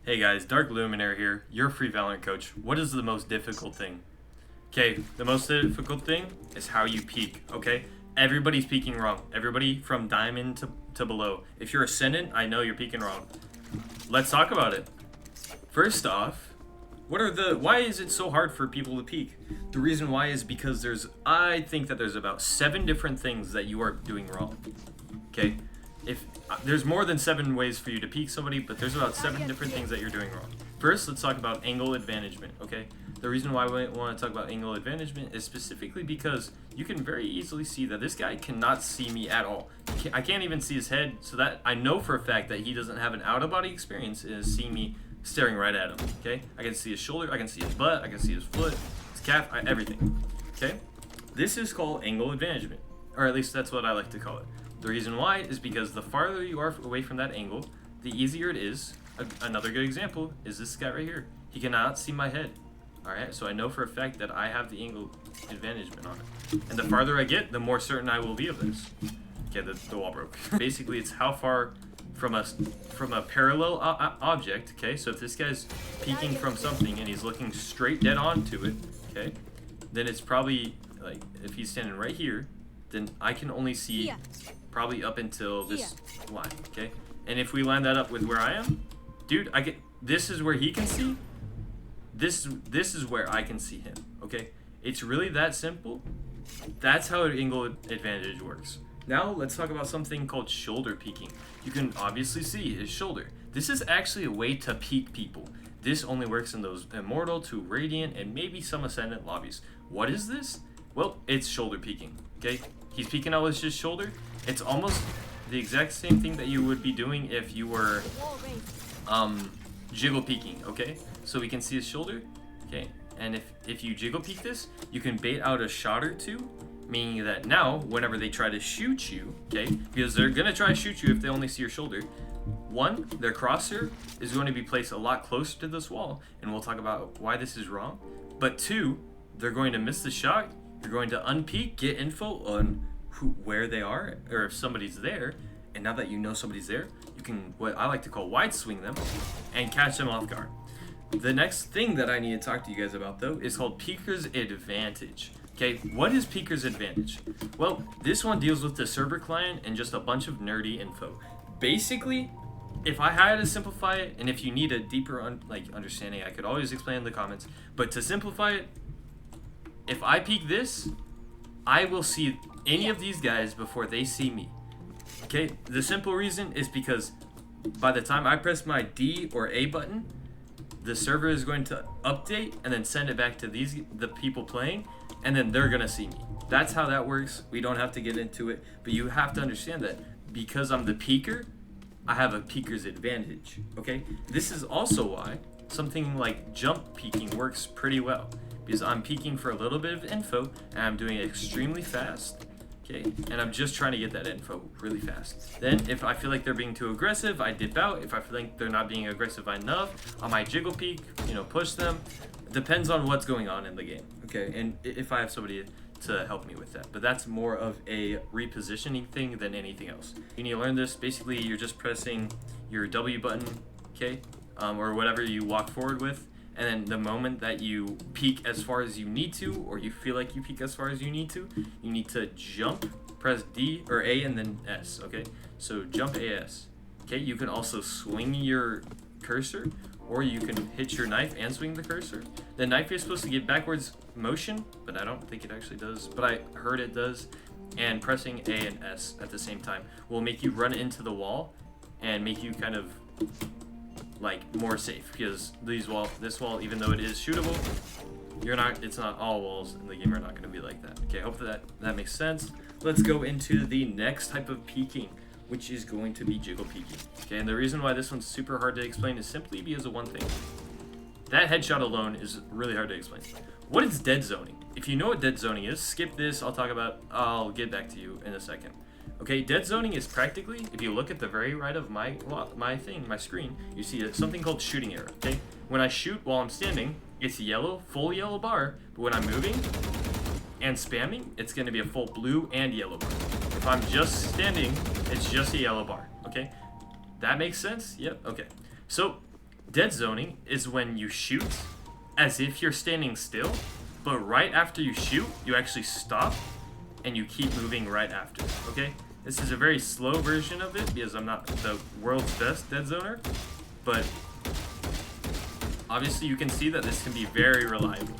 Hey guys, Dark Luminary here, your free Valorant coach. What is the most difficult thing? Okay, the most difficult thing is how you peak, okay? Everybody's peaking wrong. Everybody from diamond to below. If you're ascendant, I know you're peaking wrong. Let's talk about it. First off, why is it so hard for people to peak? The reason why is because I think that there's about 7 different things that you are doing wrong. Okay? If there's more than 7 ways for you to peak somebody, but there's about 7 different things that you're doing wrong. First, let's talk about angle advantagement, okay? The reason why we want to talk about angle advantagement is specifically because you can very easily see that this guy cannot see me at all. I can't even see his head, so that I know for a fact that he doesn't have an out-of-body experience and is seeing me staring right at him, okay? I can see his shoulder, I can see his butt, I can see his foot, his calf, everything, okay? This is called angle advantagement, or at least that's what I like to call it. The reason why is because the farther you are away from that angle, the easier it is. Another good example is this guy right here. He cannot see my head. Alright, so I know for a fact that I have the angle advantagement on it. And the farther I get, the more certain I will be of this. Okay, the wall broke. Basically, it's how far from a parallel object, okay? So if this guy's peeking from something and he's looking straight dead onto it, okay? Then it's probably, like, if he's standing right here, then I can only see probably up until this line, okay? And if we line that up with where I am, dude, this is where he can see. This is where I can see him, okay? It's really that simple. That's how angle advantage works. Now let's talk about something called shoulder peeking. You can obviously see his shoulder. This is actually a way to peek people. This only works in those Immortal to Radiant and maybe some Ascendant lobbies. What is this? Well, it's shoulder peeking, okay? He's peeking out with his shoulder. It's almost the exact same thing that you would be doing if you were jiggle peeking, okay? So we can see his shoulder, okay? And if you jiggle peek this, you can bait out a shot or two, meaning that now, whenever they try to shoot you, okay, because they're gonna try to shoot you if they only see your shoulder, one, their crosshair is going to be placed a lot closer to this wall, and we'll talk about why this is wrong. But two, they're going to miss the shot. You're going to unpeek, get info on where they are, or if somebody's there, and now that you know somebody's there, you can, what I like to call, wide swing them and catch them off guard. The next thing that I need to talk to you guys about, though, is called Peeker's Advantage. Okay, what is Peeker's Advantage? Well, this one deals with the server client and just a bunch of nerdy info. Basically, if I had to simplify it, and if you need a deeper understanding, I could always explain in the comments, but to simplify it, if I peek this, I will see any of these guys before they see me. Okay, the simple reason is because by the time I press my D or A button, the server is going to update and then send it back to the people playing, and then they're gonna see me. That's how that works. We don't have to get into it, but you have to understand that because I'm the peeker, I have a peeker's advantage, okay? This is also why something like jump peeking works pretty well, because I'm peeking for a little bit of info and I'm doing it extremely fast, okay? And I'm just trying to get that info really fast. Then if I feel like they're being too aggressive, I dip out. If I feel like they're not being aggressive enough, I might jiggle peek, push them. Depends on what's going on in the game, okay? And if I have somebody to help me with that. But that's more of a repositioning thing than anything else. You need to learn this. Basically, you're just pressing your W button, okay? Or whatever you walk forward with. And then the moment that you peek as far as you need to, or you feel like you peek as far as you need to jump, press D or A and then S, okay? So jump AS. Okay, you can also swing your cursor, or you can hit your knife and swing the cursor. The knife is supposed to give backwards motion, but I don't think it actually does, but I heard it does. And pressing A and S at the same time will make you run into the wall and make you kind of more safe, because this wall, even though it is shootable, it's not all walls in the game are not going to be like that. Okay, hopefully that makes sense. Let's go into the next type of peeking, which is going to be jiggle peeking. Okay, and the reason why this one's super hard to explain is simply because of one thing. That headshot alone is really hard to explain. What is dead zoning? If you know what dead zoning is, skip this. I'll get back to you in a second. Okay, dead zoning is practically, if you look at the very right of my screen, you see something called shooting arrow, okay? When I shoot while I'm standing, it's yellow, full yellow bar, but when I'm moving and spamming, it's gonna be a full blue and yellow bar. If I'm just standing, it's just a yellow bar, okay? That makes sense? Yep, okay. So Dead zoning is when you shoot as if you're standing still, but right after you shoot, you actually stop and you keep moving right after, okay? This is a very slow version of it because I'm not the world's best dead zoner, but obviously you can see that this can be very reliable,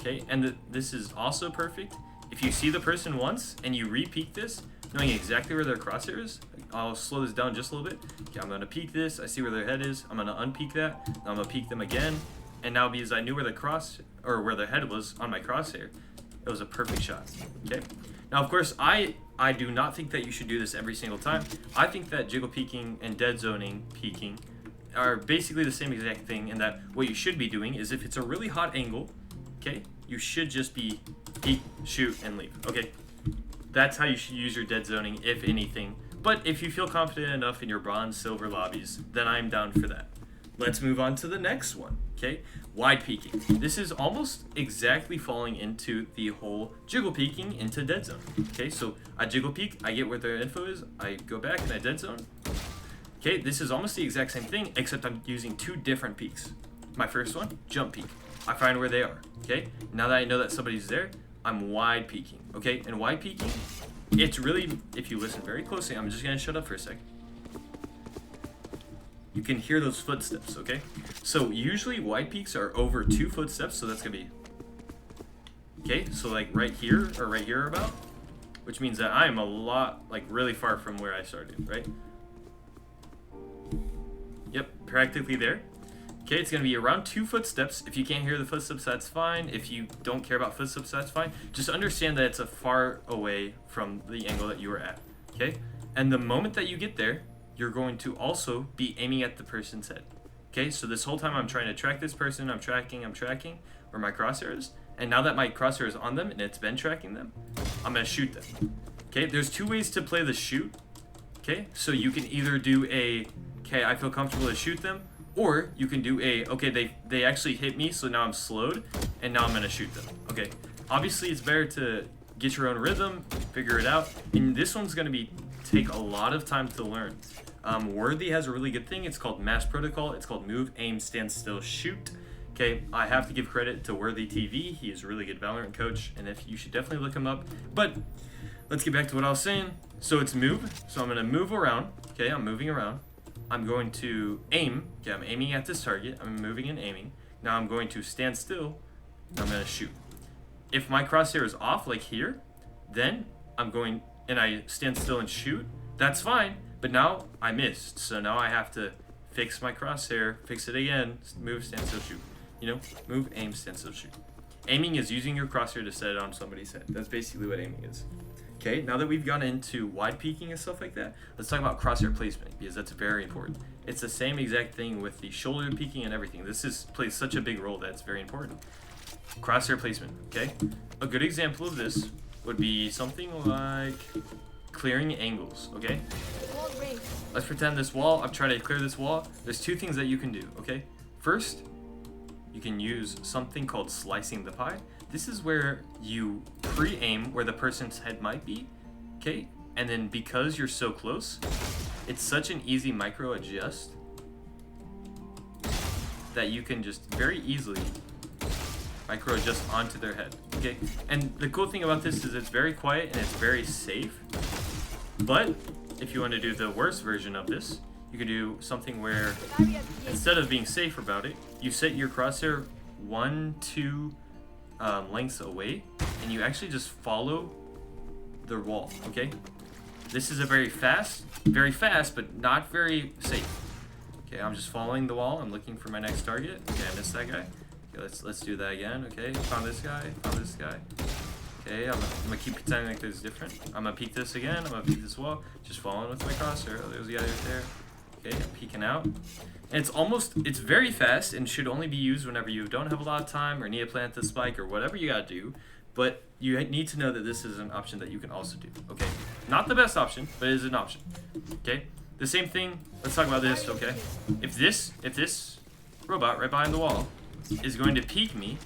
okay? And this is also perfect. If you see the person once and you re-peek this, knowing exactly where their crosshair is, I'll slow this down just a little bit. Okay, I'm gonna peek this, I see where their head is, I'm gonna unpeek that, now I'm gonna peek them again, and now because I knew where where their head was on my crosshair, it was a perfect shot, okay? Now, of course, I do not think that you should do this every single time. I think that jiggle peeking and dead zoning peeking are basically the same exact thing, in that what you should be doing is if it's a really hot angle, okay, you should just be peek, shoot, and leave, okay? That's how you should use your dead zoning, if anything. But if you feel confident enough in your bronze, silver lobbies, then I'm down for that. Let's move on to the next one, okay? Wide peeking. This is almost exactly falling into the whole jiggle peeking into dead zone. Okay, so I jiggle peek, I get where their info is, I go back and I dead zone. Okay, this is almost the exact same thing, except I'm using two different peeks. My first one, jump peek. I find where they are, okay? Now that I know that somebody's there, I'm wide peeking, okay? And wide peeking, it's really, if you listen very closely, I'm just gonna shut up for a second. You can hear those footsteps, okay? So usually wide peaks are over 2 footsteps, so that's gonna be, okay, so like right here or right here about, which means that I'm a lot, like really far from where I started, right? Yep, practically there. Okay, it's gonna be around 2 footsteps. If you can't hear the footsteps, that's fine. If you don't care about footsteps, that's fine. Just understand that it's a far away from the angle that you were at, okay? And the moment that you get there, you're going to also be aiming at the person's head. Okay, so this whole time I'm trying to track this person, I'm tracking where my crosshair is, and now that my crosshair is on them and it's been tracking them, I'm gonna shoot them. Okay, there's 2 ways to play the shoot. Okay, so you can either do a, okay, I feel comfortable to shoot them, or you can do a, okay, they actually hit me, so now I'm slowed, and now I'm gonna shoot them. Okay, obviously it's better to get your own rhythm, figure it out, and this one's gonna take a lot of time to learn. Worthy has a really good thing. It's called Mass Protocol. It's called Move, Aim, Stand Still, Shoot. Okay, I have to give credit to Worthy TV. He is a really good Valorant coach, and you should definitely look him up. But let's get back to what I was saying. So it's move. So I'm gonna move around. Okay, I'm moving around. I'm going to aim. Okay, I'm aiming at this target. I'm moving and aiming. Now I'm going to stand still. I'm gonna shoot. If my crosshair is off, like here, then I'm going and I stand still and shoot. That's fine. But now I missed, so now I have to fix my crosshair, fix it again, move, stand still, shoot. You know, move, aim, stand still, shoot. Aiming is using your crosshair to set it on somebody's head. That's basically what aiming is. Okay, now that we've gone into wide peeking and stuff like that, let's talk about crosshair placement, because that's very important. It's the same exact thing with the shoulder peeking and everything. This plays such a big role that it's very important. Crosshair placement, okay? A good example of this would be something like clearing angles, okay? Let's pretend this wall, I'm trying to clear this wall. There's 2 things that you can do, okay? First, you can use something called slicing the pie. This is where you pre-aim where the person's head might be, okay? And then because you're so close, it's such an easy micro adjust that you can just very easily micro adjust onto their head, okay? And the cool thing about this is it's very quiet and it's very safe. But if you want to do the worst version of this, you can do something where instead of being safe about it, you set your crosshair 1-2 lengths away, and you actually just follow the wall, okay? This is a very fast, but not very safe. Okay, I'm just following the wall. I'm looking for my next target. Okay, I missed that guy. Okay, let's do that again. Okay, found this guy. Okay, I'm gonna keep pretending like this is different. I'm gonna peek this again. I'm gonna peek this wall. Just following with my crosshair. Oh, there's the guy right there. Okay, I'm peeking out. And it's very fast and should only be used whenever you don't have a lot of time or need to plant the spike or whatever you gotta do. But you need to know that this is an option that you can also do. Okay, not the best option, but it is an option. Okay, the same thing. Let's talk about this. Okay, if this robot right behind the wall is going to peek me,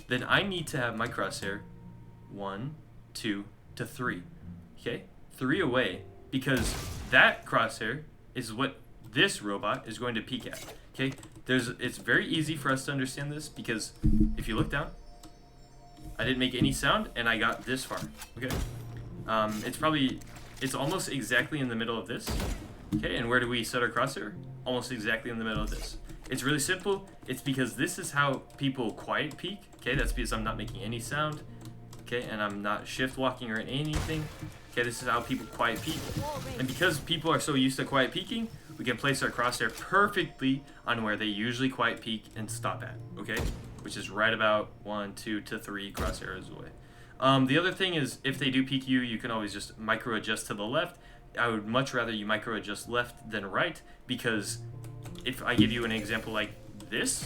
then I need to have my crosshair 1, 2 to 3. Okay, 3 away, because that crosshair is what this robot is going to peek at. Okay, it's very easy for us to understand this because if you look down, I didn't make any sound and I got this far. Okay, it's almost exactly in the middle of this. Okay, and where do we set our crosshair? Almost exactly in the middle of this. It's really simple. It's because this is how people quiet peek. Okay, that's because I'm not making any sound. Okay, and I'm not shift walking or anything. Okay, this is how people quiet peek. And because people are so used to quiet peeking, we can place our crosshair perfectly on where they usually quiet peek and stop at. Okay, which is right about 1, 2 to 3 crosshairs away. The other thing is, if they do peek you, you can always just micro adjust to the left. I would much rather you micro adjust left than right, because if I give you an example like this,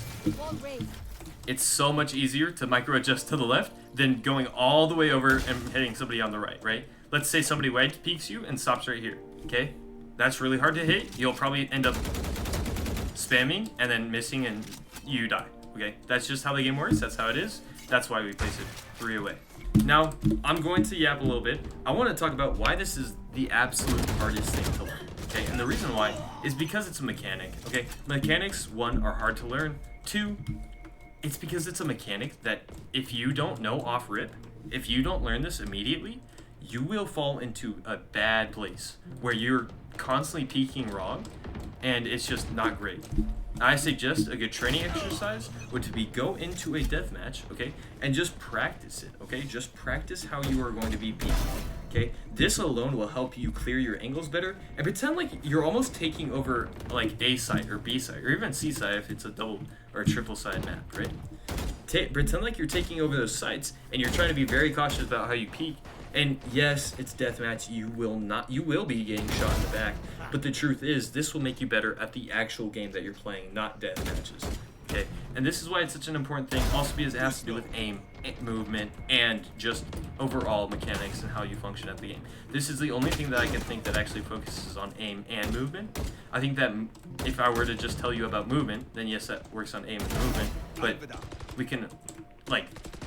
it's so much easier to micro adjust to the left than going all the way over and hitting somebody on the right? Let's say somebody right peeks you and stops right here, okay? That's really hard to hit. You'll probably end up spamming and then missing and you die, okay? That's just how the game works. That's how it is. That's why we place it 3 away. Now, I'm going to yap a little bit. I want to talk about why this is the absolute hardest thing to learn, okay? And the reason why is because it's a mechanic, okay? Mechanics, 1, are hard to learn. 2, it's because it's a mechanic that if you don't know off rip, if you don't learn this immediately, you will fall into a bad place where you're constantly peeking wrong and it's just not great. I suggest a good training exercise would be go into a deathmatch, okay, and just practice it, okay? Just practice how you are going to be peeking, okay? This alone will help you clear your angles better and pretend like you're almost taking over like A side or B side or even C side if it's a double or a triple side map, right? Pretend like you're taking over those sides and you're trying to be very cautious about how you peek. And yes, it's deathmatch. You will be getting shot in the back. But the truth is, this will make you better at the actual game that you're playing, not death matches. Okay, and this is why it's such an important thing. Also, because it has to do with aim, movement, and just overall mechanics and how you function at the game. This is the only thing that I can think that actually focuses on aim and movement. I think that if I were to just tell you about movement, then yes, that works on aim and movement. But we can, like,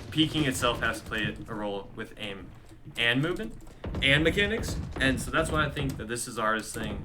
peeking itself has to play a role with aim and movement and mechanics, and so that's why I think that this is the hardest thing